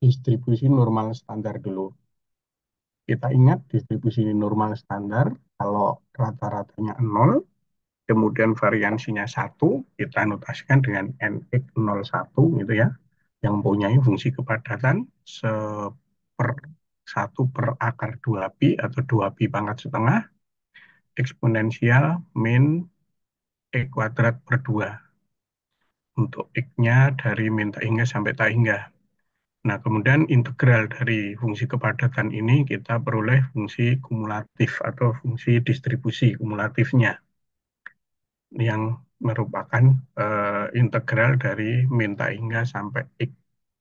Distribusi normal standar dulu. Kita ingat distribusi normal standar, kalau rata-ratanya 0, kemudian variansinya 1, kita notasikan dengan nx 1 gitu ya, yang mempunyai fungsi kepadatan per 1/akar 2pi atau 2pi pangkat setengah eksponensial min e kuadrat per 2. Untuk x-nya dari min tak hingga sampai tak hingga. Nah, kemudian integral dari fungsi kepadatan ini kita peroleh fungsi kumulatif atau fungsi distribusi kumulatifnya yang merupakan integral dari min tak hingga sampai x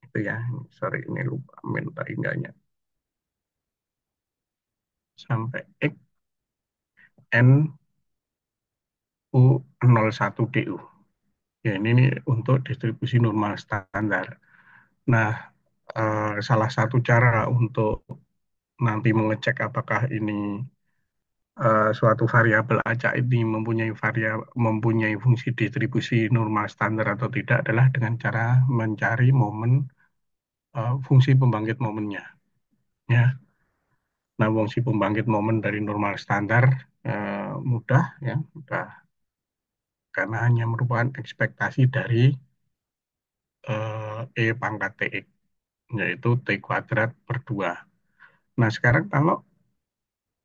itu ya. Sorry, ini lupa min tak hingganya. Sampai x n u01 du. Ya, ini untuk distribusi normal standar. Nah, salah satu cara untuk nanti mengecek apakah ini suatu variabel acak ini mempunyai fungsi distribusi normal standar atau tidak adalah dengan cara mencari momen fungsi pembangkit momennya. Ya, nah fungsi pembangkit momen dari normal standar mudah ya, mudah karena hanya merupakan ekspektasi dari e pangkat tx, yaitu t kuadrat per 2. Nah, sekarang kalau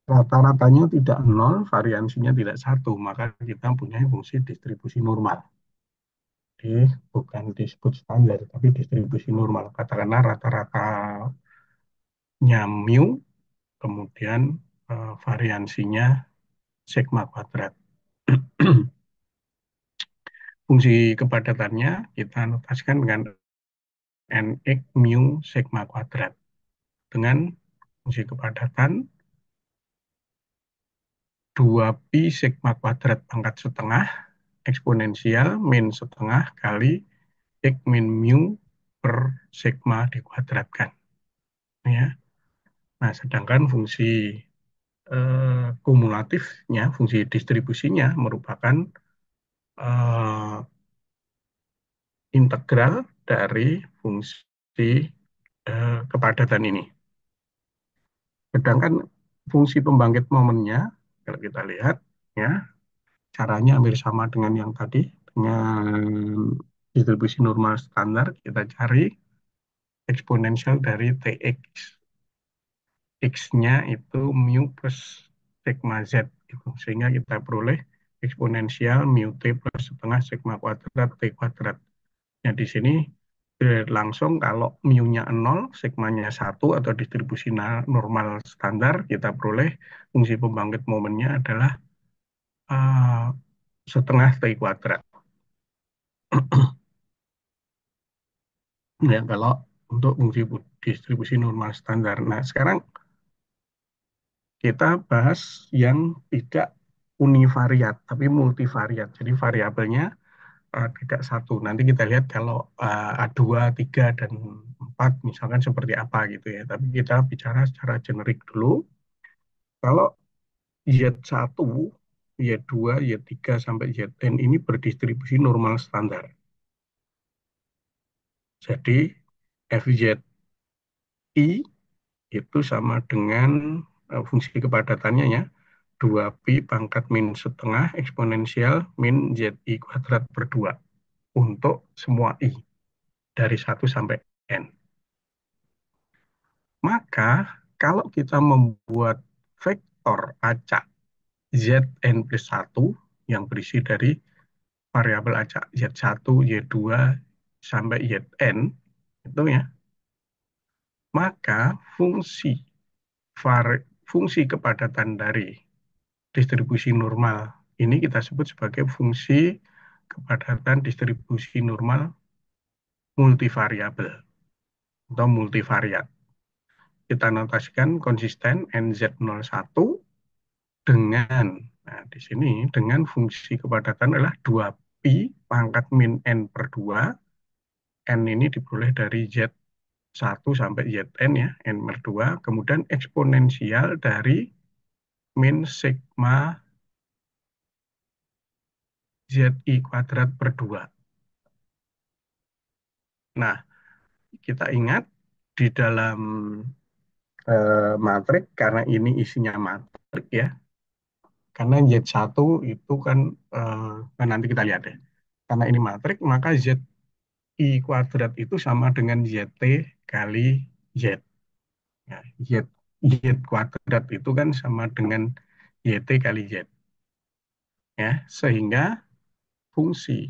rata-ratanya tidak 0, variansinya tidak 1, maka kita punya fungsi distribusi normal. Jadi bukan disebut standar, tapi distribusi normal. Katakanlah rata-ratanya mu, kemudian variansinya sigma kuadrat. Fungsi kepadatannya kita notasikan dengan nx mu sigma kuadrat. Dengan fungsi kepadatan 2pi sigma kuadrat pangkat setengah eksponensial min setengah kali x min mu per sigma dikuadratkan. Ya. Nah, sedangkan fungsi kumulatifnya, fungsi distribusinya merupakan eh, integral dari fungsi kepadatan ini. Sedangkan fungsi pembangkit momennya, kalau kita lihat, ya caranya hampir sama dengan yang tadi, dengan distribusi normal standar, kita cari eksponensial dari Tx. X-nya itu mu plus sigma Z. Gitu. Sehingga kita peroleh eksponensial mu T plus setengah sigma kuadrat T kuadrat. Nah, di sini langsung kalau mu-nya 0, sigmanya 1 atau distribusi normal standar, kita peroleh fungsi pembangkit momennya adalah uh, setengah T kuadrat. Ya, kalau untuk fungsi distribusi normal standar. Nah, sekarang kita bahas yang tidak univariat, tapi multivariat. Jadi variabelnya tidak satu. Nanti kita lihat kalau A2, 3, dan 4 misalkan seperti apa gitu ya. Tapi kita bicara secara generik dulu. Kalau Y1, Y2, Y3, sampai Yn ini berdistribusi normal standar. Jadi FZI itu sama dengan fungsi kepadatannya ya, 2pi pangkat min setengah eksponensial min ZI kuadrat per 2 untuk semua I dari 1 sampai N. Maka kalau kita membuat vektor acak Zn plus 1 yang berisi dari variabel acak Z1, Y2, sampai Yn, itu ya, maka fungsi kepadatan dari distribusi normal ini kita sebut sebagai fungsi kepadatan distribusi normal multivariabel atau multivariat. Kita notasikan konsisten NZ01 dengan, nah di sini dengan fungsi kepadatan adalah 2pi pangkat min N per 2. N ini diperoleh dari Z1 sampai Zn ya, N per 2. Kemudian eksponensial dari min sigma Zi kuadrat per 2. Nah, kita ingat di dalam matrik, karena ini isinya matrik ya, karena Z1 itu kan, nanti kita lihat ya. Karena ini matrik, maka ZI kuadrat itu sama dengan ZT kali Z. Ya, Z kuadrat itu kan sama dengan YT kali Z. Ya, sehingga fungsi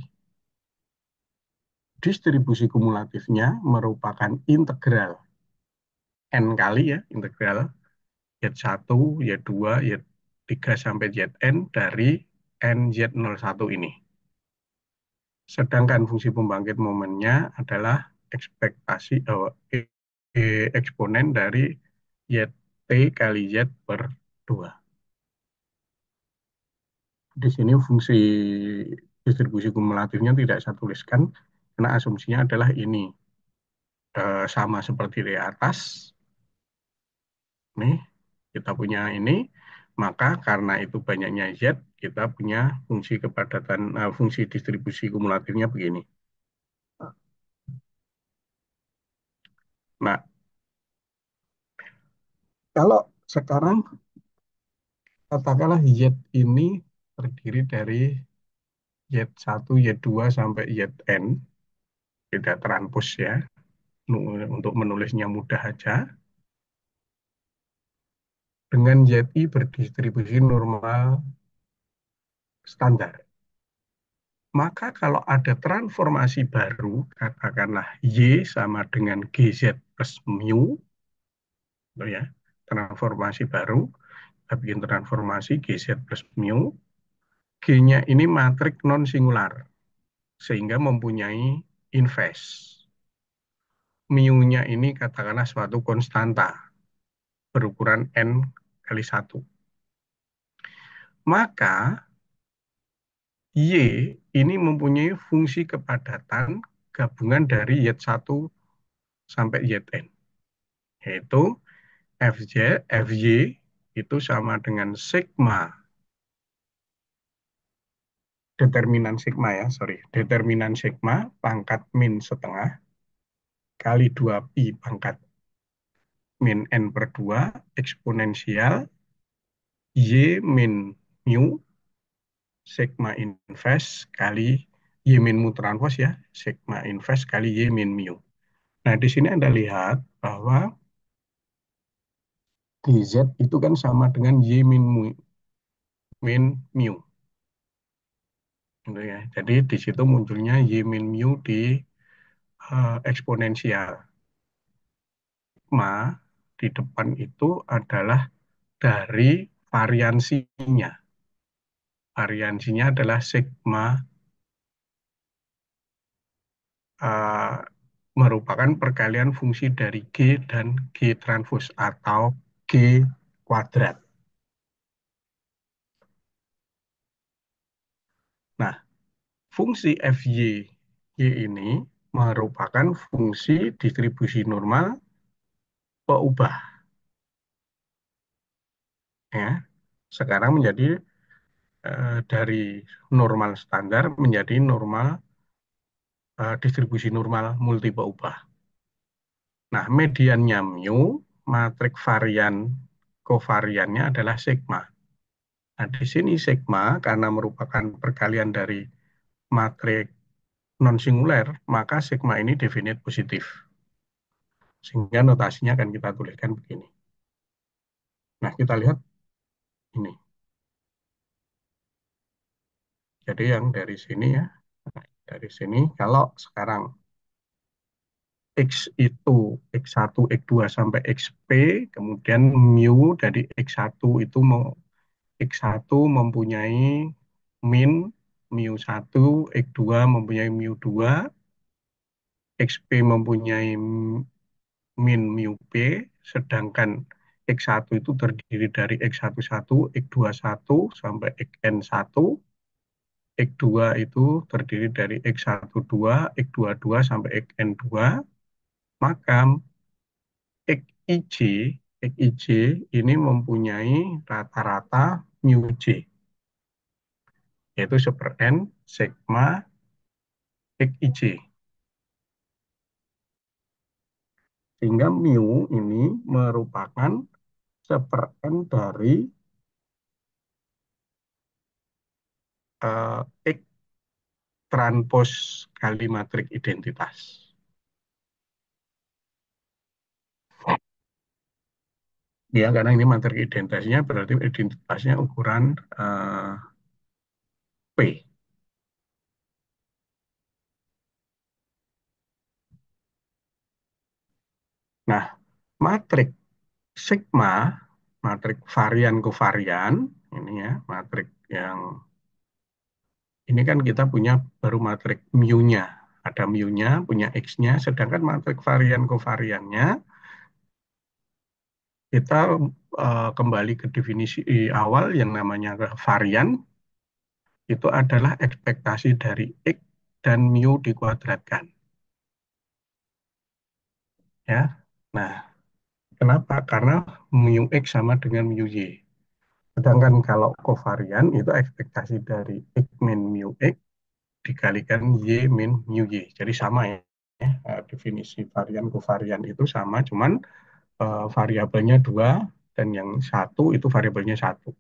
distribusi kumulatifnya merupakan integral N kali ya, integral Z1, Y2, Y3 sampai Zn dari NZ01 ini. Sedangkan fungsi pembangkit momennya adalah ekspektasi eksponen dari YT kali Z per 2. Di sini fungsi distribusi kumulatifnya tidak saya tuliskan, karena asumsinya adalah ini sama seperti di atas. Nih, kita punya ini, maka karena itu banyaknya Z, kita punya fungsi kepadatan, fungsi distribusi kumulatifnya begini. Nah, kalau sekarang katakanlah Z ini terdiri dari Y1, Y2 sampai Zn, tidak transpos ya, untuk menulisnya mudah aja, dengan Zi berdistribusi normal standar. Maka kalau ada transformasi baru, katakanlah Y sama dengan GZ plus mu, ya, transformasi baru, kita bikin transformasi GZ plus mu, G-nya ini matrik non-singular, sehingga mempunyai inverse. Mu-nya ini katakanlah suatu konstanta, berukuran N kali 1. Maka Y ini mempunyai fungsi kepadatan gabungan dari Y1 sampai Zn, yaitu Fy itu sama dengan sigma, determinan sigma ya, sorry, determinan sigma pangkat min setengah kali 2 pi pangkat min n per 2 eksponensial Y min mu sigma inverse kali Y min mu transpos ya, sigma inverse kali Y min mu. Nah, di sini Anda lihat bahwa GZ itu kan sama dengan Y min mu, gitu ya. Jadi di situ munculnya Y min mu di eksponensial. Sigma di depan itu adalah dari variansinya. Variansinya adalah sigma, uh, merupakan perkalian fungsi dari G dan G transpos atau G kuadrat. Nah, fungsi Fy ini merupakan fungsi distribusi normal peubah. Ya. Sekarang menjadi dari normal standar menjadi normal, distribusi normal multi peubah. Nah, mediannya mu, matrik varian kovariannya adalah sigma. Nah, di sini sigma karena merupakan perkalian dari matrik non singuler, maka sigma ini definite positif. Sehingga notasinya akan kita tuliskan begini. Nah, kita lihat ini. Jadi yang dari sini ya, dari sini kalau sekarang X itu X1, X2 sampai XP, kemudian mu dari X1 itu X1 mempunyai min mu 1, X2 mempunyai mu 2, XP mempunyai min mu P, sedangkan X1 itu terdiri dari X11, X21 sampai Xn1, X2 itu terdiri dari X12, X22 sampai Xn2, maka XIJ, XIJ ini mempunyai rata-rata mu J, yaitu 1/n sigma XIJ. Sehingga mu ini merupakan seper N dari X transpos kali matrik identitas. Ya, karena ini matrik identitasnya berarti identitasnya ukuran P. Nah, matrik sigma, matrik varian kovarian, ini ya, matrik yang ini kan kita punya baru matrik mu-nya. Ada mu-nya, punya X-nya, sedangkan matrik varian kovariannya kita kembali ke definisi awal yang namanya varian, itu adalah ekspektasi dari X dan mu dikuadratkan. Ya. Nah, kenapa? Karena mu X sama dengan mu Y. Sedangkan kalau kovarian itu ekspektasi dari X min mu X dikalikan Y min mu Y. Jadi sama ya. Definisi varian kovarian itu sama, cuman variabelnya dua dan yang satu itu variabelnya satu.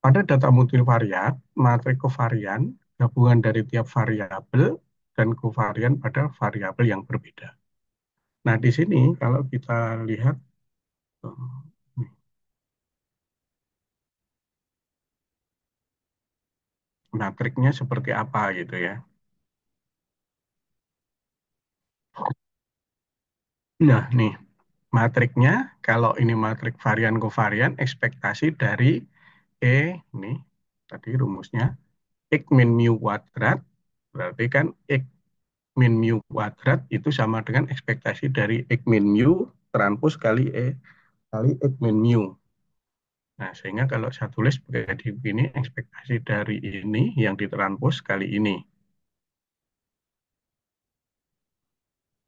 Pada data multivariat, matrik kovarian gabungan dari tiap variabel dan kovarian pada variabel yang berbeda. Nah, di sini kalau kita lihat matriknya seperti apa gitu ya. Nah, nih matriknya kalau ini matrik varian kovarian ekspektasi dari E nih tadi rumusnya X min mu kuadrat berarti kan X min mu kuadrat itu sama dengan ekspektasi dari X min mu transpos kali E kali X min mu. Nah, sehingga kalau saya tulis sebagai di ini ekspektasi dari ini yang ditranspos kali ini.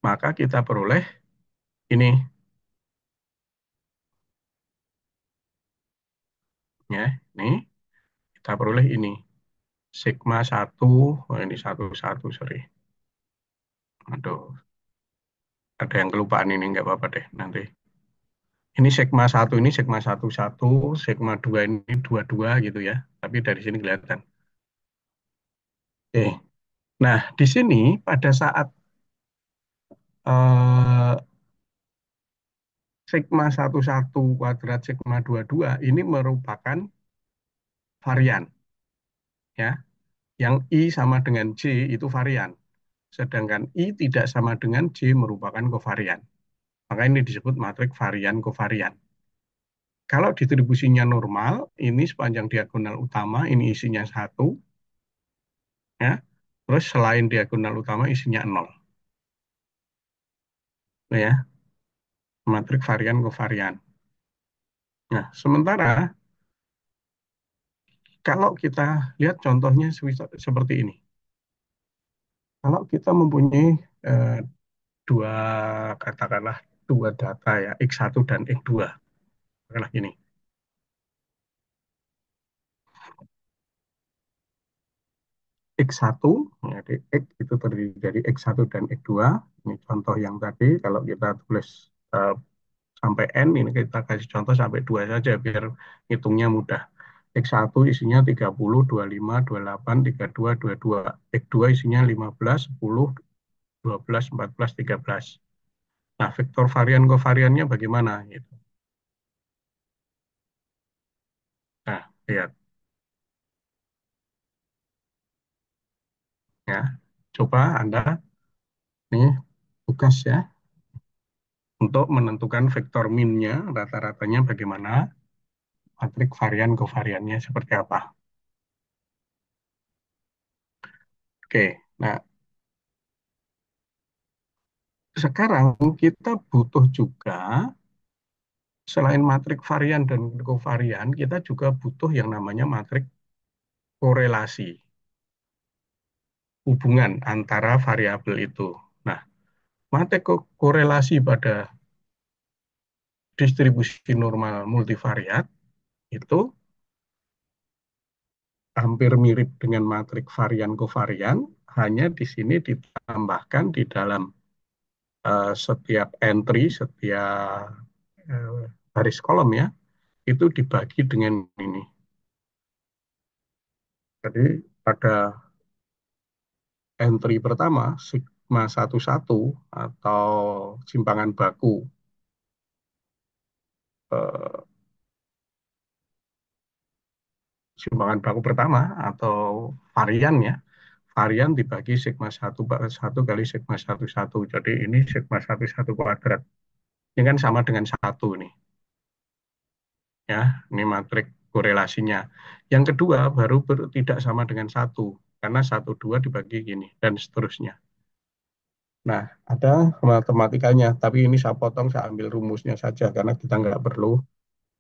Maka kita peroleh ini ya, ini kita peroleh ini sigma satu, oh ini satu sorry. Aduh, ada yang kelupaan ini nggak apa-apa deh nanti. Ini sigma satu ini sigma satu satu, sigma 2 ini dua dua gitu ya. Tapi dari sini kelihatan. Oke. Nah, di sini pada saat eh, sigma satu satu kuadrat sigma dua dua ini merupakan varian ya. Yang I sama dengan J itu varian. Sedangkan I tidak sama dengan J merupakan kovarian. Maka ini disebut matrik varian kovarian. Kalau distribusinya normal, ini sepanjang diagonal utama, ini isinya satu, ya. Terus selain diagonal utama isinya nol, ya. Matrik varian kovarian. Nah, sementara kalau kita lihat contohnya seperti ini. Kalau kita mempunyai eh, dua, katakanlah dua data ya, X1 dan X2. Katakanlah gini. X1, jadi X itu terdiri dari X1 dan X2. Ini contoh yang tadi, kalau kita tulis sampai N, ini kita kasih contoh sampai 2 saja, biar hitungnya mudah. X1 isinya 30, 25, 28, 32, 22. X2 isinya 15, 10, 12, 14, 13. Nah, vektor varian kovariannya bagaimana? Gitu. Nah, lihat. Ya. Coba Anda, nih tugas ya, untuk menentukan vektor min-nya, rata-ratanya bagaimana, matrik varian kovariannya seperti apa. Oke, nah sekarang kita butuh juga, selain matrik varian dan kovarian, kita juga butuh yang namanya matrik korelasi, hubungan antara variabel itu. Nah, matrik korelasi pada distribusi normal multivariat itu hampir mirip dengan matrik varian kovarian, hanya di sini ditambahkan di dalam setiap entry, setiap baris kolom ya, itu dibagi dengan ini. Jadi pada entry pertama, sigma 11 atau simpangan baku eh, simpangan baku pertama atau varian ya, varian dibagi sigma satu kali sigma 11. Jadi ini sigma 11 kuadrat. Ini kan sama dengan satu nih, ya. Ini matrik korelasinya. Yang kedua baru tidak sama dengan satu, karena satu dua dibagi gini dan seterusnya. Nah, ada matematikanya, tapi ini saya potong, saya ambil rumusnya saja karena kita nggak perlu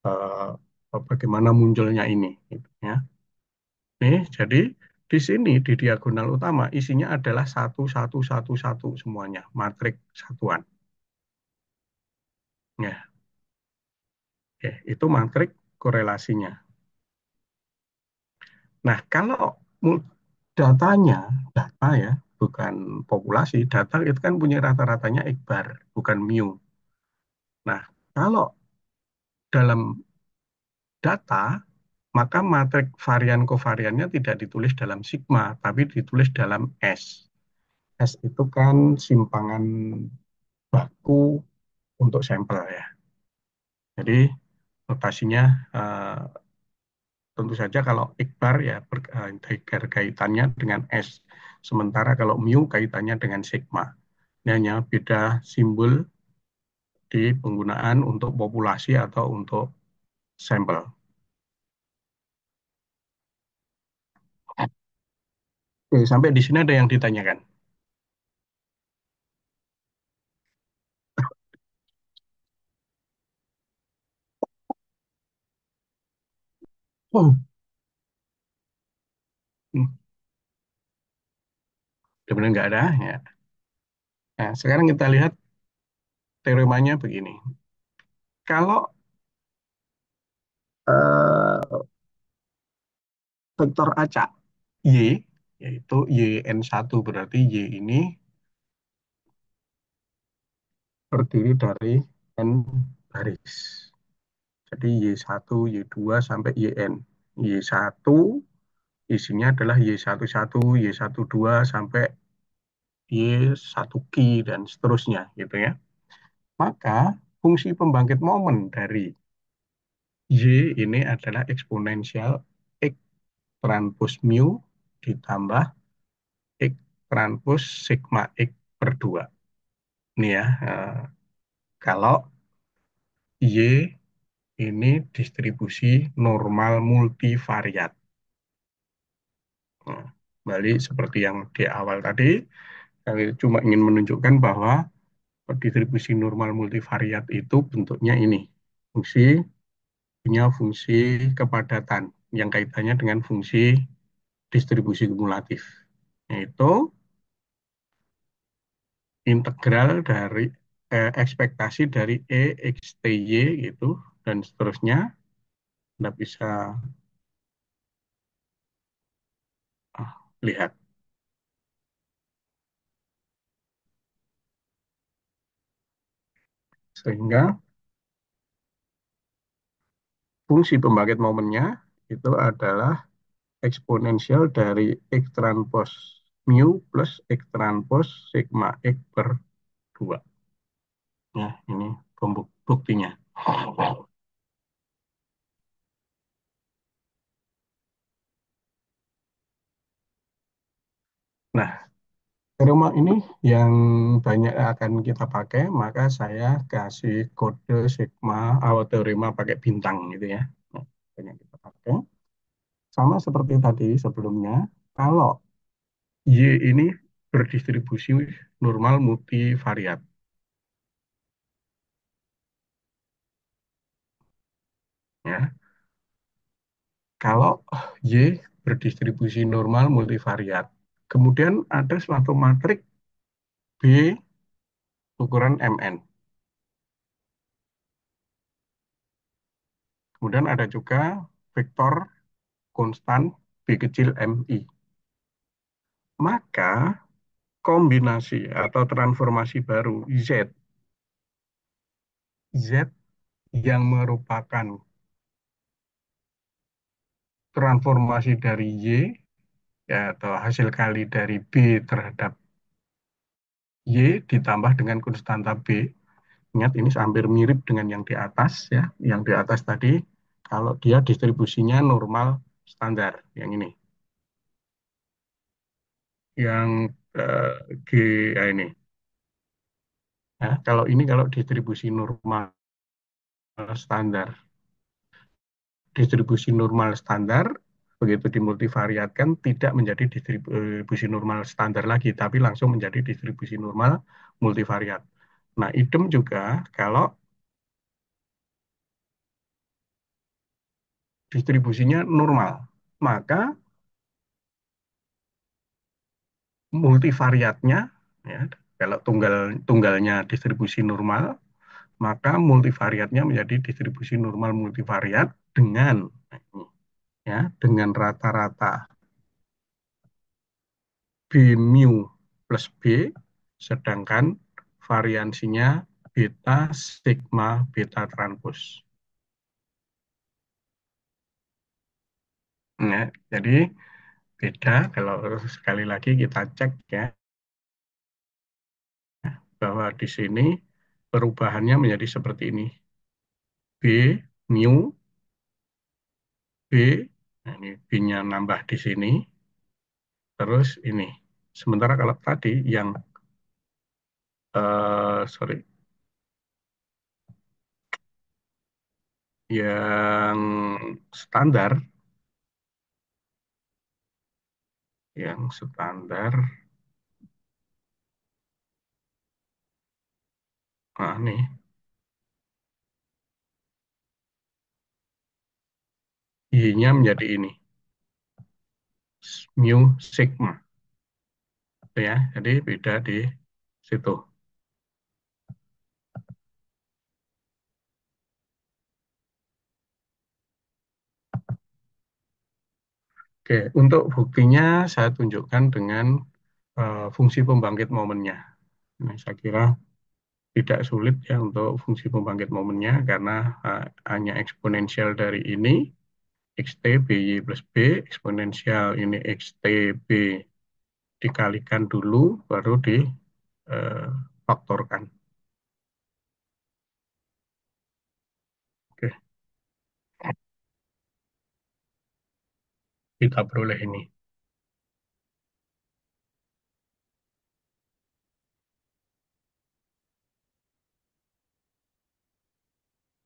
eh, bagaimana munculnya ini, gitu, ya. Nih, jadi di sini di diagonal utama isinya adalah satu satu satu satu semuanya, matrik satuan. Ya, oke, itu matrik korelasinya. Nah, kalau datanya, data ya, bukan populasi, data itu kan punya rata-ratanya Iqbar, bukan mu. Nah, kalau dalam data, maka matrik varian kovariannya tidak ditulis dalam sigma, tapi ditulis dalam S. S itu kan simpangan baku untuk sampel ya. Jadi notasinya eh, tentu saja kalau Iqbar ya kaitannya dengan S. Sementara kalau mu kaitannya dengan sigma. Ini hanya beda simbol di penggunaan untuk populasi atau untuk sampel. Oke, sampai di sini ada yang ditanyakan. Oh, hmm, sebenarnya nggak ada ya. Nah, sekarang kita lihat teoremanya begini. Kalau vektor acak Y, yaitu yn1 berarti Y ini terdiri dari n baris. Jadi Y1, Y2 sampai Yn. Y1 isinya adalah Y11, Y12 sampai Y1Ki dan seterusnya gitu ya. Maka fungsi pembangkit momen dari Y ini adalah eksponensial X transpos mu ditambah X transpos sigma X per 2. Ini ya, kalau Y ini distribusi normal multivariat. Nah, balik seperti yang di awal tadi, kami cuma ingin menunjukkan bahwa distribusi normal multivariat itu bentuknya ini. Fungsi punya fungsi kepadatan yang kaitannya dengan fungsi distribusi kumulatif. Yaitu integral dari ekspektasi dari E X T Y gitu dan seterusnya. Anda bisa lihat. Sehingga fungsi pembangkit momennya itu adalah eksponensial dari X transpos mu plus X transpos sigma X per 2. Ya, ini buktinya. Nah, teorema ini yang banyak akan kita pakai, maka saya kasih kode sigma atau teorema pakai bintang gitu ya. Nah, banyak kita pakai. Sama seperti tadi sebelumnya, kalau Y ini berdistribusi normal multivariat. Ya. Kalau Y berdistribusi normal multivariat, kemudian ada suatu matrik B ukuran Mn. Kemudian ada juga vektor konstan B kecil Mi. Maka kombinasi atau transformasi baru Z, Z yang merupakan transformasi dari Y, ya, atau hasil kali dari B terhadap Y ditambah dengan konstanta B. Ingat ini hampir mirip dengan yang di atas ya. Yang di atas tadi kalau dia distribusinya normal standar yang ini. Yang G ya ini. Ya, kalau ini kalau distribusi normal standar. Distribusi normal standar begitu dimultivariatkan tidak menjadi distribusi normal standar lagi tapi langsung menjadi distribusi normal multivariat. Nah, idem juga kalau distribusinya normal, maka multivariatnya ya kalau tunggalnya distribusi normal, maka multivariatnya menjadi distribusi normal multivariat dengan ya dengan rata-rata B mu plus B, sedangkan variansinya beta sigma beta transpos. Ya, jadi beda kalau sekali lagi kita cek ya bahwa di sini perubahannya menjadi seperti ini. B mu B, nah ini B-nya nambah di sini, terus ini. Sementara kalau tadi yang sorry, yang standar, yang standar, nah nih, Y-nya menjadi ini, mu sigma, ya. Jadi beda di situ. Oke, untuk buktinya saya tunjukkan dengan fungsi pembangkit momennya. Nah, saya kira tidak sulit ya untuk fungsi pembangkit momennya karena hanya eksponensial dari ini xt by plus b, eksponensial ini xt b dikalikan dulu baru difaktorkan. Oke, kita peroleh ini.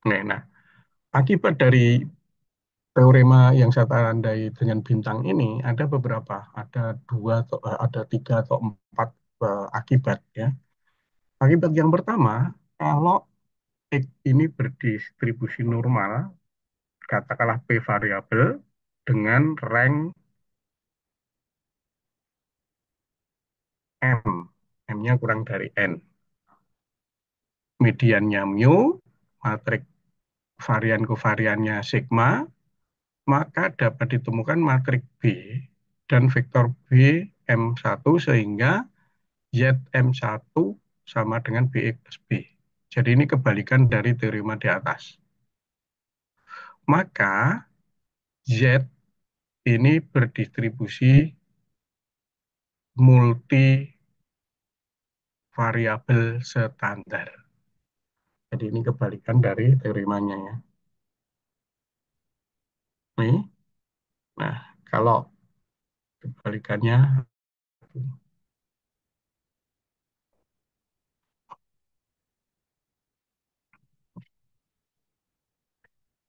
Nah, akibat dari teorema yang saya tandai dengan bintang ini ada beberapa, ada dua, ada tiga atau empat akibat ya. Akibat yang pertama, kalau X ini berdistribusi normal, katakanlah P variabel dengan rank M, M-nya kurang dari N. Mediannya mu, matriks varian kovariannya sigma, maka dapat ditemukan matriks B dan vektor B M1 sehingga ZM1 sama dengan BX plus B. Jadi ini kebalikan dari teorema di atas. Maka Z ini berdistribusi multi variabel standar. Jadi ini kebalikan dari teoremanya ya. Nih, nah kalau kebalikannya,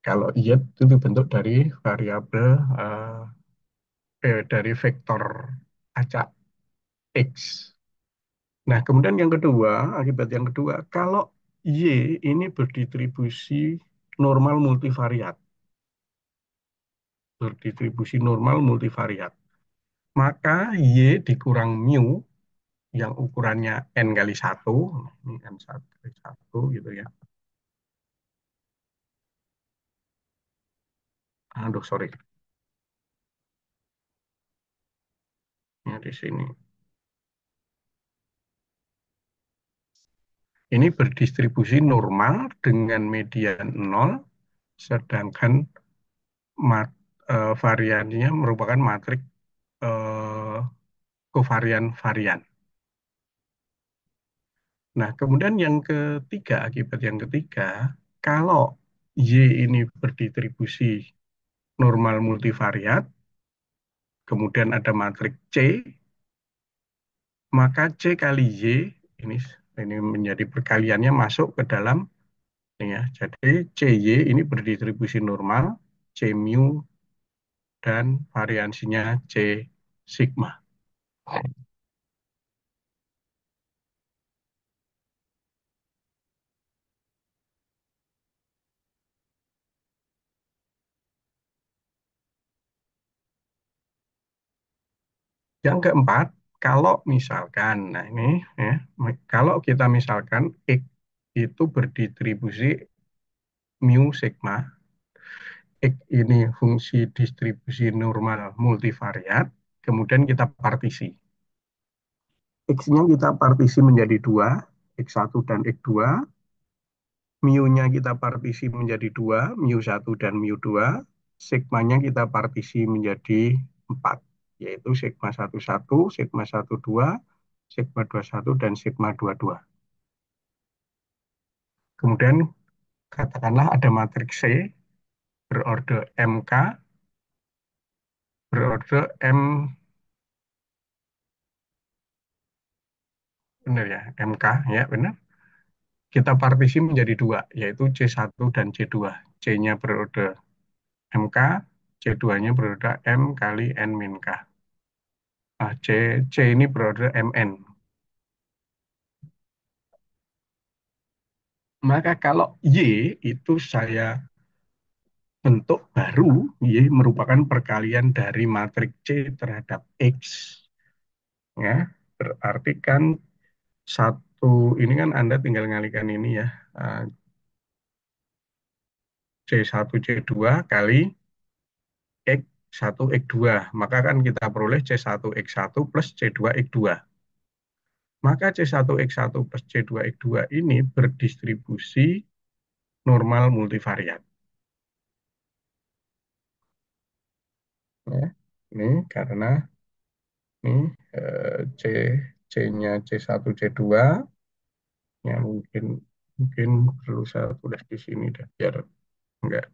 kalau Y itu dibentuk dari variabel dari vektor acak X. Nah, kemudian yang kedua, akibat yang kedua, kalau Y ini berdistribusi normal multivariat, berdistribusi normal multivariat, maka Y dikurang mu yang ukurannya N kali satu, ini N satu kali satu gitu ya. Aduh, sorry, ya di sini. ini berdistribusi normal dengan median nol, sedangkan variannya merupakan matriks eh, kovarian varian. Nah, kemudian yang ketiga, akibat yang ketiga, kalau Y ini berdistribusi normal multivariat, kemudian ada matriks C, maka C kali Y ini ini menjadi perkaliannya masuk ke dalam ini ya. Jadi CY ini berdistribusi normal, C mu dan variansinya C sigma. Yang keempat, kalau misalkan, nah ini ya, kalau kita misalkan X itu berdistribusi mu sigma, X ini fungsi distribusi normal multivariat, kemudian kita partisi. X-nya kita partisi menjadi dua, X1 dan X2, mu-nya kita partisi menjadi dua, mu1 dan mu2, sigmanya kita partisi menjadi 4, yaitu sigma 11, sigma 12, sigma 21, dan sigma 22. Kemudian katakanlah ada matriks C berorder MK, berorder M, benar ya, MK, ya benar. Kita partisi menjadi dua, yaitu C1 dan C2. C-nya berorder MK, C2-nya berorder M kali N min K. Nah, C ini berorder MN. Maka kalau Y itu saya bentuk baru, Y merupakan perkalian dari matriks C terhadap X. Ya, berarti kan satu, ini kan Anda tinggal ngalikan ini ya, eh, C1, C2 kali X1, X2. Maka kan kita peroleh C1, X1 plus C2, X2. Maka C1, X1 plus C2, X2 ini berdistribusi normal multivariat. Ya, ini karena ini C C-nya C1 C2 ya mungkin mungkin perlu saya tulis di sini deh biar enggak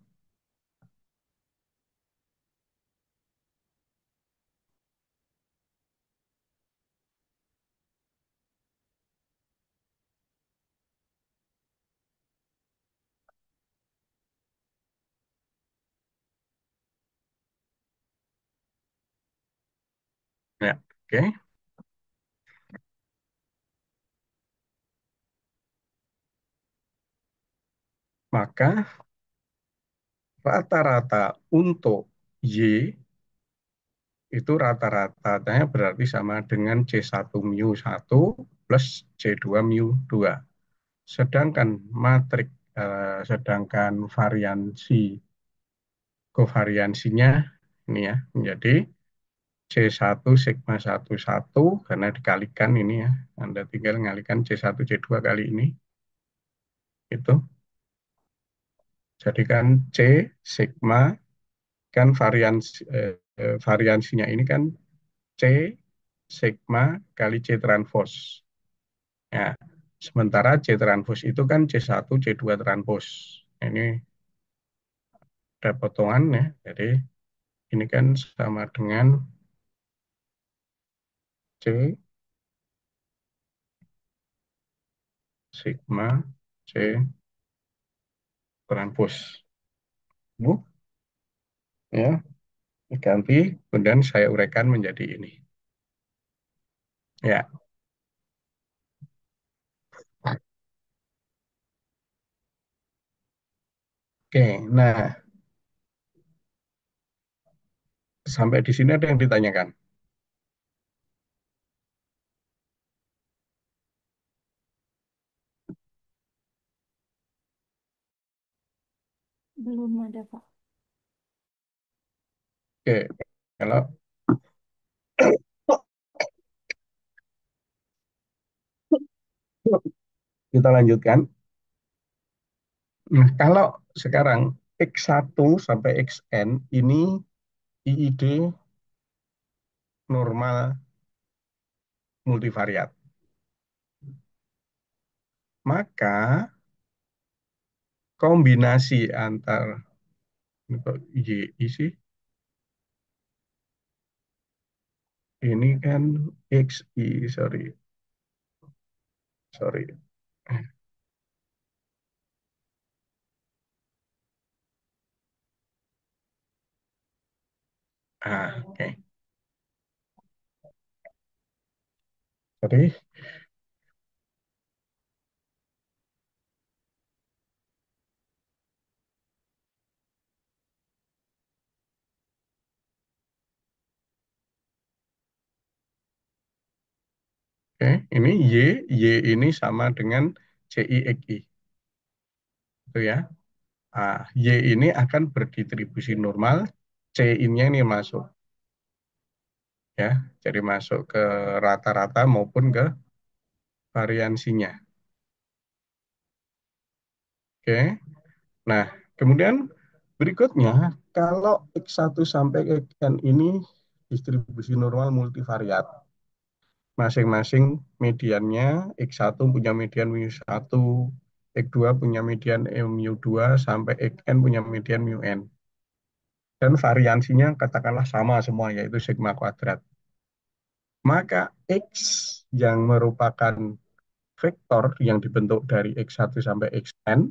ya. Oke, maka rata-rata untuk Y itu rata-ratanya berarti sama dengan C1 mu 1 plus C2 mu 2. Sedangkan variansi kovariansinya ini ya menjadi C1 sigma 11 karena dikalikan ini ya. Anda tinggal ngalikan C1 C2 kali ini itu. Jadi kan C sigma kan variansinya ini kan C sigma kali C transpos. Ya, sementara C transpos itu kan C1 C2 transpos. Ini ada potongan ya. Jadi ini kan sama dengan C sigma C transpos. Bu, ya, diganti, kemudian saya uraikan menjadi ini. Ya, oke. Nah, sampai di sini ada yang ditanyakan. Belum ada, Pak. Oke, kalau Kita lanjutkan. Nah, kalau sekarang X1 sampai Xn ini IID normal multivariat. Maka kombinasi antar ini kok YI sih? Ini kan XI, sorry, sorry. Oke. Jadi, oke, ini Y ini sama dengan CI XI, itu ya. Y ini akan berdistribusi normal, C ini masuk ya. Jadi masuk ke rata-rata maupun ke variansinya. Oke. Nah, kemudian berikutnya kalau X1 sampai Xn ini distribusi normal multivariat. Masing-masing mediannya X1 punya median mu1, X2 punya median mu2 sampai Xn punya median mun. Dan variansinya katakanlah sama semua yaitu sigma kuadrat. Maka X yang merupakan vektor yang dibentuk dari X1 sampai Xn,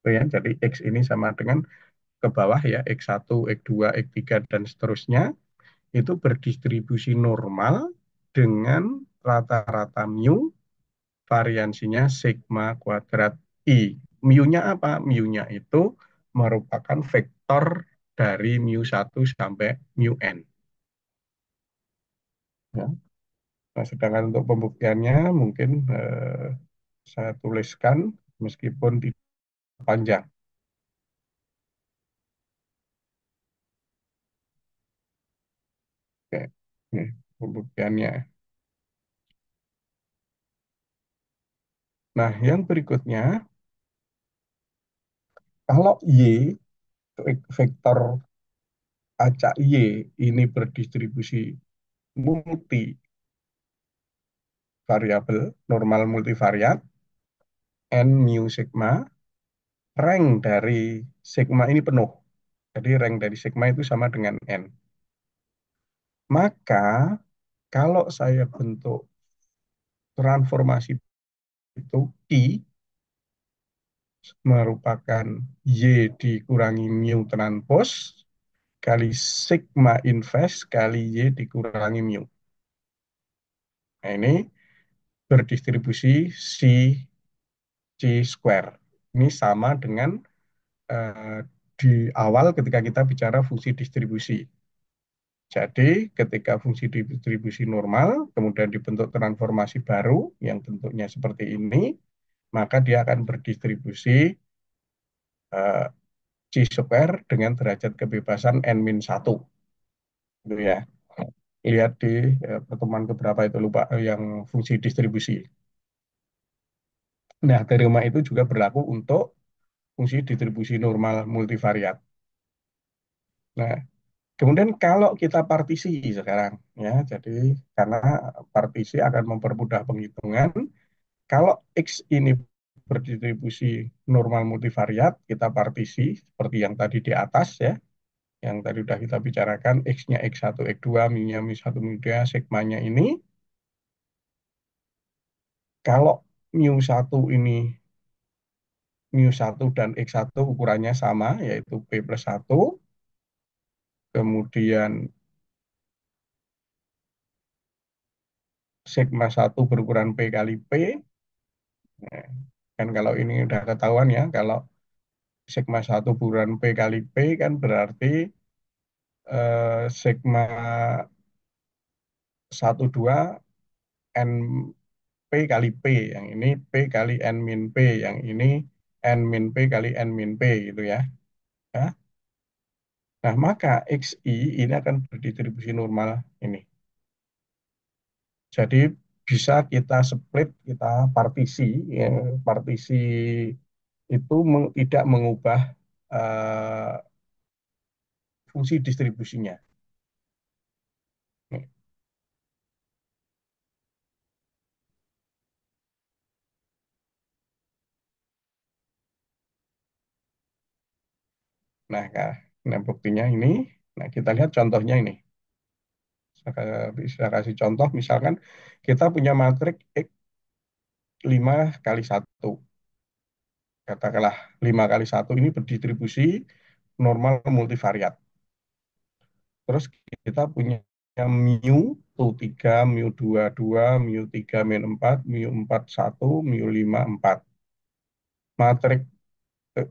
ya, jadi X ini sama dengan ke bawah ya, X1, X2, X3, dan seterusnya, itu berdistribusi normal dengan rata-rata mu, variansinya sigma kuadrat I. Mu-nya apa? Mu-nya itu merupakan vektor dari mu1 sampai mu n. Ya. Nah, sedangkan untuk pembuktiannya mungkin saya tuliskan meskipun tidak panjang. Oke. Nih, pembuktiannya. Nah, yang berikutnya, kalau Y, vektor acak Y ini berdistribusi multi variabel, normal multivariat, N mu sigma, rank dari sigma ini penuh. Jadi rank dari sigma itu sama dengan N. Maka kalau saya bentuk transformasi itu I merupakan Y dikurangi mu transpos kali sigma inverse kali Y dikurangi mu. Nah, ini berdistribusi C square. Ini sama dengan eh, di awal ketika kita bicara fungsi distribusi. Jadi ketika fungsi distribusi normal, kemudian dibentuk transformasi baru yang bentuknya seperti ini, maka dia akan berdistribusi eh, C square dengan derajat kebebasan N-1. Gitu ya. Lihat di pertemuan keberapa itu lupa yang fungsi distribusi. Nah, teorema itu juga berlaku untuk fungsi distribusi normal multivariat. Nah, kemudian kalau kita partisi sekarang, ya, jadi karena partisi akan mempermudah penghitungan, kalau X ini berdistribusi normal multivariat, kita partisi seperti yang tadi di atas ya, yang tadi sudah kita bicarakan, X-nya X1, X2, mu-nya mu1, mu2, sigmanya ini, kalau mu1 ini mu1 dan X1 ukurannya sama, yaitu P+1, kemudian sigma 1 berukuran P kali P. Nah, kan kalau ini udah ketahuan ya, kalau sigma 1 berukuran P kali P kan berarti sigma 12 N P kali P, yang ini P kali N min P, yang ini N min P kali N min P gitu ya. Ya. Nah, maka XI ini akan berdistribusi normal ini. Jadi bisa kita split, kita partisi. Ya, partisi itu tidak mengubah eh, fungsi distribusinya. Nah, nah buktinya ini. Nah, kita lihat contohnya ini. Bisa kasih contoh, misalkan kita punya matriks X 5 kali satu. Katakanlah 5 kali satu ini berdistribusi normal multivariat. Terus kita punya mu tu 3, mu 2 2, mu 3 min 4, mu 4 1, mu 5 4. Matriks eh,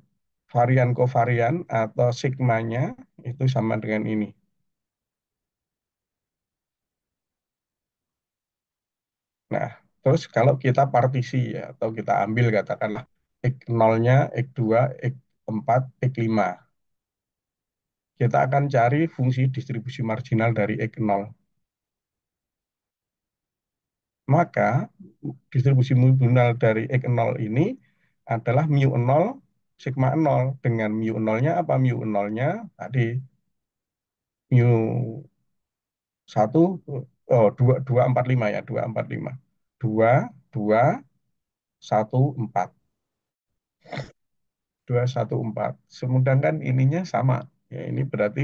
varian kovarian atau sigmanya itu sama dengan ini. Nah, terus kalau kita partisi ya, atau kita ambil katakanlah X 0-nya, X 2, X 4, X 5. Kita akan cari fungsi distribusi marginal dari X 0. Maka distribusi marginal dari X 0 ini adalah mu 0 sigma 0. Dengan mu 0-nya apa? Mu 0-nya tadi mu 1, oh, 245 ya, 245. 2, 2, 1, 4. 214. Sedangkan ininya sama. Ya, ini berarti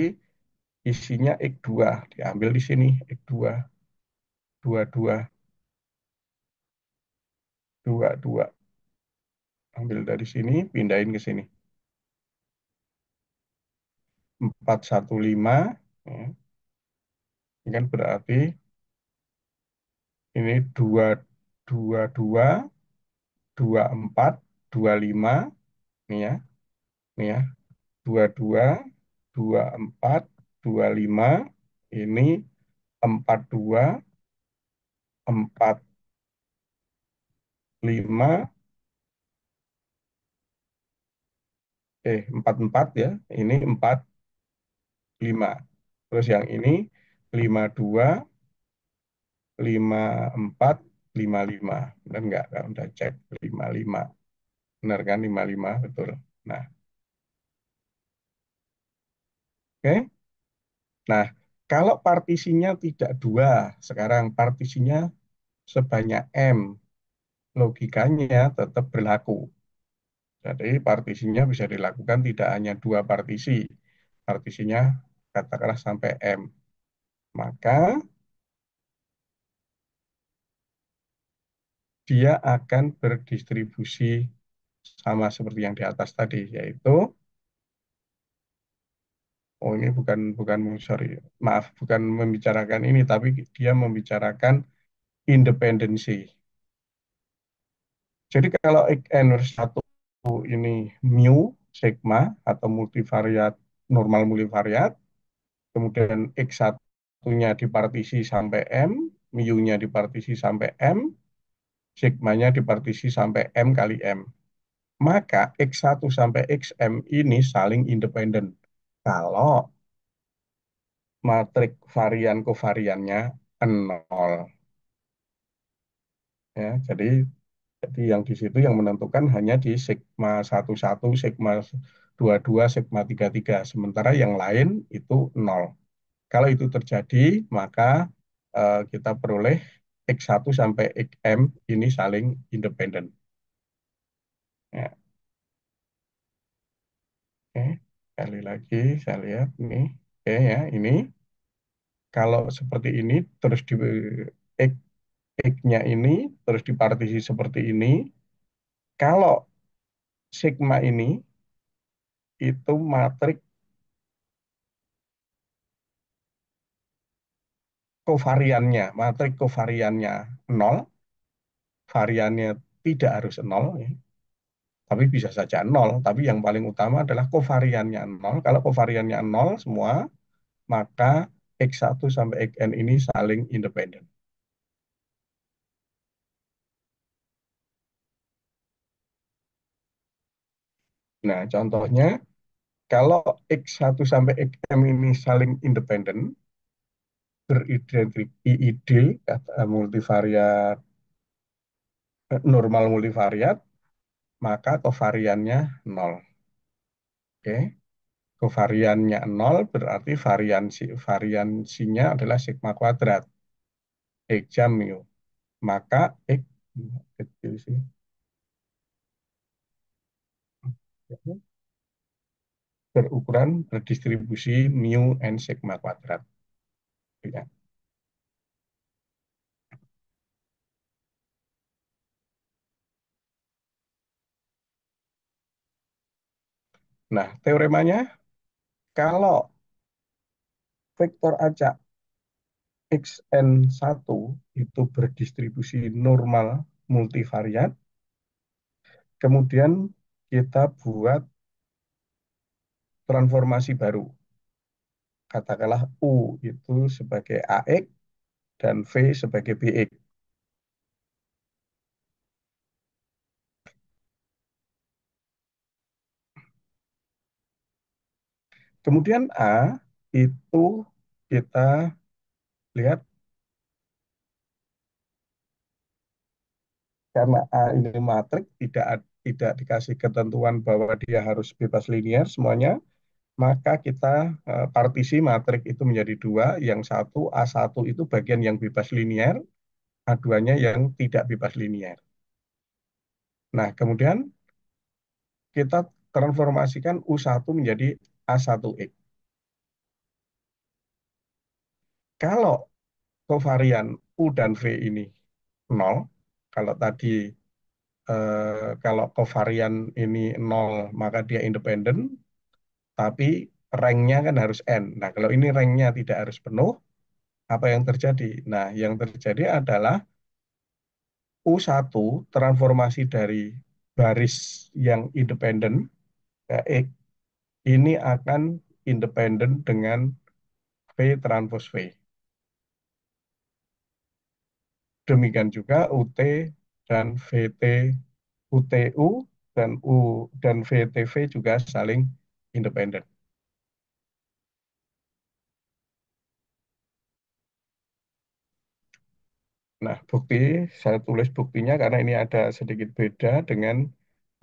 isinya X2. Diambil di sini X2. 22, 22. Ambil dari sini, pindahin ke sini. 415. Ya, ini kan berarti ini 222, 24, 25. Ini ya, ini ya. 22, 24, 25. Ini 42, 45, 44 ya. Ini 45. Terus yang ini 52, 54, 55. Benar nggak? Kalau udah cek 55. Benar kan 55? Betul. Nah, oke. Nah, kalau partisinya tidak dua, sekarang partisinya sebanyak M, logikanya tetap berlaku. Jadi partisinya bisa dilakukan tidak hanya dua partisi, partisinya katakanlah sampai M. Maka dia akan berdistribusi sama seperti yang di atas tadi, yaitu, oh ini bukan bukan sorry, maaf, bukan membicarakan ini, tapi dia membicarakan independensi. Jadi kalau Xn versus 1 ini mu, sigma, atau multivariat, normal multivariat, kemudian X1-nya dipartisi sampai M, mu-nya dipartisi sampai M, sigmanya dipartisi sampai M kali M. Maka X1 sampai XM ini saling independen. Kalau matriks varian kovariannya nol. Ya, jadi yang di situ yang menentukan hanya di sigma 11, sigma 22, sigma 33. Sementara yang lain itu nol. Kalau itu terjadi, maka kita peroleh X1 sampai XM ini saling independen. Ya, oke. Sekali lagi saya lihat nih. Oke ya, ini kalau seperti ini terus di X, X-nya ini terus dipartisi seperti ini. Kalau sigma ini itu matriks kovariannya, matriks kovariannya nol, variannya tidak harus nol, ya. Tapi bisa saja nol. Tapi yang paling utama adalah kovariannya nol. Kalau kovariannya nol semua, maka X1 sampai Xn ini saling independen. Nah, contohnya, kalau X1 sampai Xm ini saling independen, beridentitas IID, multivariat, normal multivariat, maka kovariannya nol. Oke, kovariannya nol berarti variansinya adalah sigma kuadrat X jam mu. Maka X kecil sih. Berukuran berdistribusi mu n sigma kuadrat. Ya. Nah, teoremanya kalau vektor acak xn1 itu berdistribusi normal multivariat, kemudian kita buat transformasi baru. Katakanlah U itu sebagai AX dan V sebagai BX. Kemudian A itu kita lihat karena A ini matriks tidak dikasih ketentuan bahwa dia harus bebas linear semuanya, maka kita partisi matriks itu menjadi dua, yang satu A1 itu bagian yang bebas linear, A2-nya yang tidak bebas linear. Nah, kemudian kita transformasikan U1 menjadi A1X. Kalau kovarian U dan V ini nol, kalau tadi kalau kovarian ini nol maka dia independen, tapi ranknya kan harus N. Nah, kalau ini ranknya tidak harus penuh, apa yang terjadi? Nah, yang terjadi adalah U1 transformasi dari baris yang independen ke X ini akan independen dengan V transpos V. Demikian juga UT dan VT, UTU dan dan VTV juga saling independen. Nah, saya tulis buktinya karena ini ada sedikit beda dengan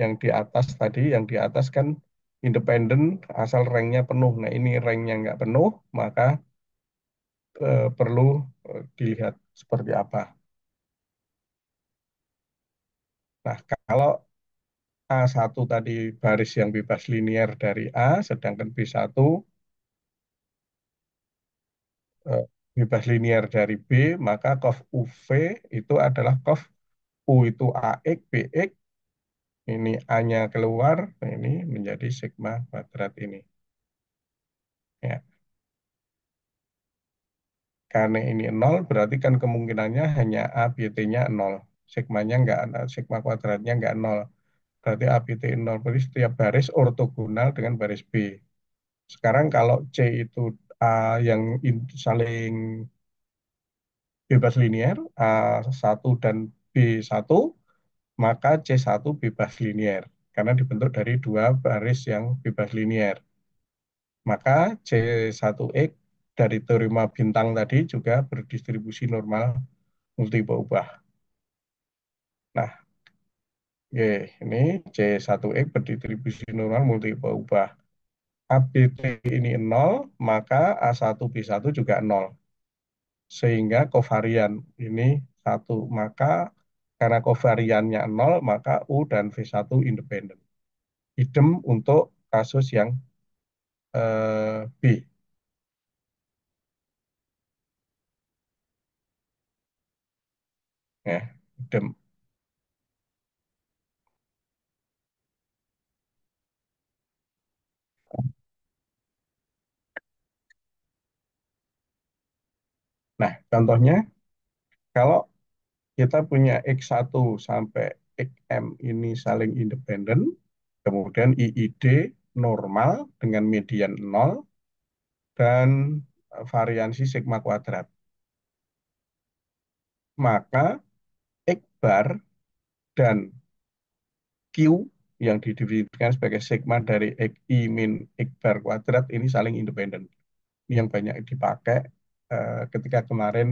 yang di atas tadi. Yang di atas kan independen asal ranknya penuh. Nah, ini ranknya nggak penuh, maka perlu dilihat seperti apa. Nah, kalau A1 tadi baris yang bebas linear dari A, sedangkan B1 bebas linear dari B, maka cof UV itu adalah cof U itu AX, BX, ini A-nya keluar, nah ini menjadi sigma kuadrat ini. Ya, karena ini nol, berarti kan kemungkinannya hanya A, BT-nya nol. Sigmanya nggak, sigma kuadratnya nggak nol. Berarti A, BT nol, berarti setiap baris ortogonal dengan baris B. Sekarang kalau C itu A yang saling bebas linear, A1 dan B1, maka C1 bebas linear karena dibentuk dari dua baris yang bebas linear. Maka C1X dari teorema bintang tadi juga berdistribusi normal multiple ubah. Nah, oke, ini C1X berdistribusi normal multiple ubah. ABT ini nol, maka A1B1 juga nol. Sehingga kovarian ini satu. Maka karena kovariannya nol, maka U dan V1 independen. Idem untuk kasus yang B. Ya, idem. Nah, contohnya kalau kita punya X1 sampai XM ini saling independen, kemudian IID normal dengan median nol dan variansi sigma kuadrat. Maka X bar dan Q yang didefinisikan sebagai sigma dari XI min X bar kuadrat ini saling independen. Ini yang banyak dipakai. ketika kemarin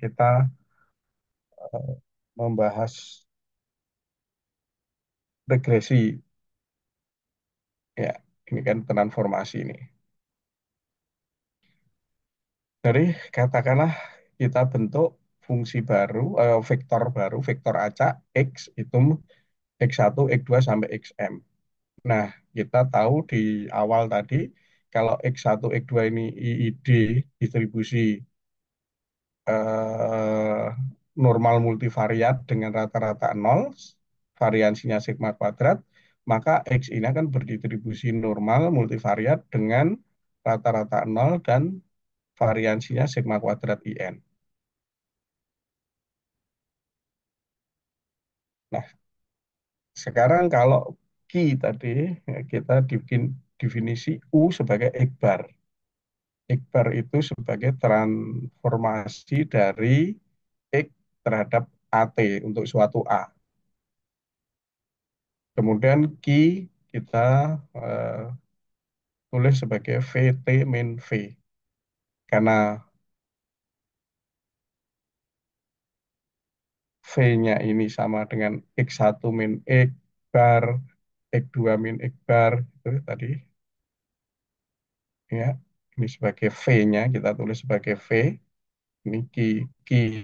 kita membahas regresi, ya, ini kan transformasi ini. Dari katakanlah kita bentuk fungsi baru, vektor baru, vektor acak X itu X1, X2 sampai XM. Nah, kita tahu di awal tadi kalau X1, X2 ini IID distribusi eh, normal multivariat dengan rata-rata nol, variansinya sigma kuadrat, maka X ini akan berdistribusi normal multivariat dengan rata-rata nol dan variansinya sigma kuadrat IN. Nah, sekarang kalau Q tadi, ya, kita bikin definisi U sebagai X bar. X bar itu sebagai transformasi dari X terhadap AT untuk suatu A. Kemudian Q kita eh, tulis sebagai VT min V. Karena V-nya ini sama dengan X1 min X bar, X2 min X bar, itu tadi, ya. Ini sebagai V-nya, kita tulis sebagai V. Ini Q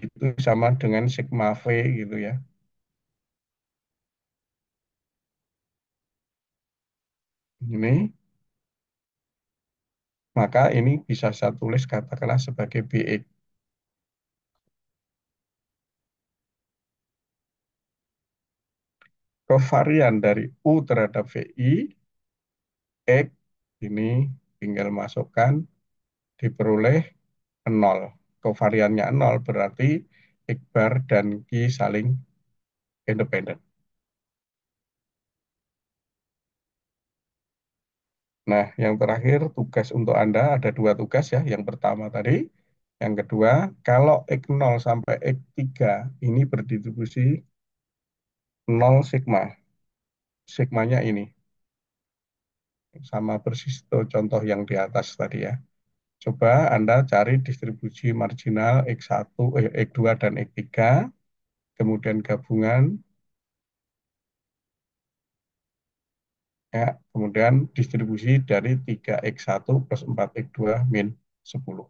itu sama dengan sigma V gitu ya. Ini, maka ini bisa saya tulis katakanlah sebagai BX. Kovarian dari U terhadap VI, X ini tinggal masukkan, diperoleh nol. Kovariannya nol berarti X bar dan Q saling independen. Nah, yang terakhir tugas untuk Anda ada dua tugas ya. Yang pertama tadi, yang kedua, kalau X0 sampai X3 ini berdistribusi nol sigma. Sigmanya ini sama persis itu contoh yang di atas tadi ya. Coba Anda cari distribusi marginal X1, X2 dan X3, kemudian gabungan, ya, kemudian distribusi dari 3x1 plus 4x2 min 10.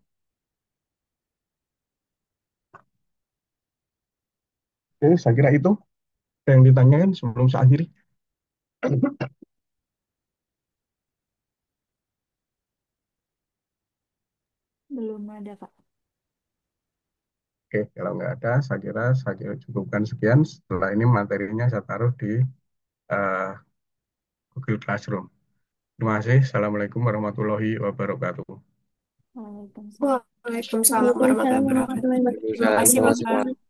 Oke, saya kira itu yang ditanyakan sebelum saya akhiri. Belum ada, Kak. Oke, kalau nggak ada, saya kira cukupkan sekian. Setelah ini materinya saya taruh di eh, Google Classroom. Terima kasih. Assalamualaikum warahmatullahi wabarakatuh. Waalaikumsalam. Waalaikumsalam warahmatullahi Waalaikumsalam wabarakatuh. warahmatullahi Terima wabarakatuh. kasih, Terima kasih, Bapak. Pak.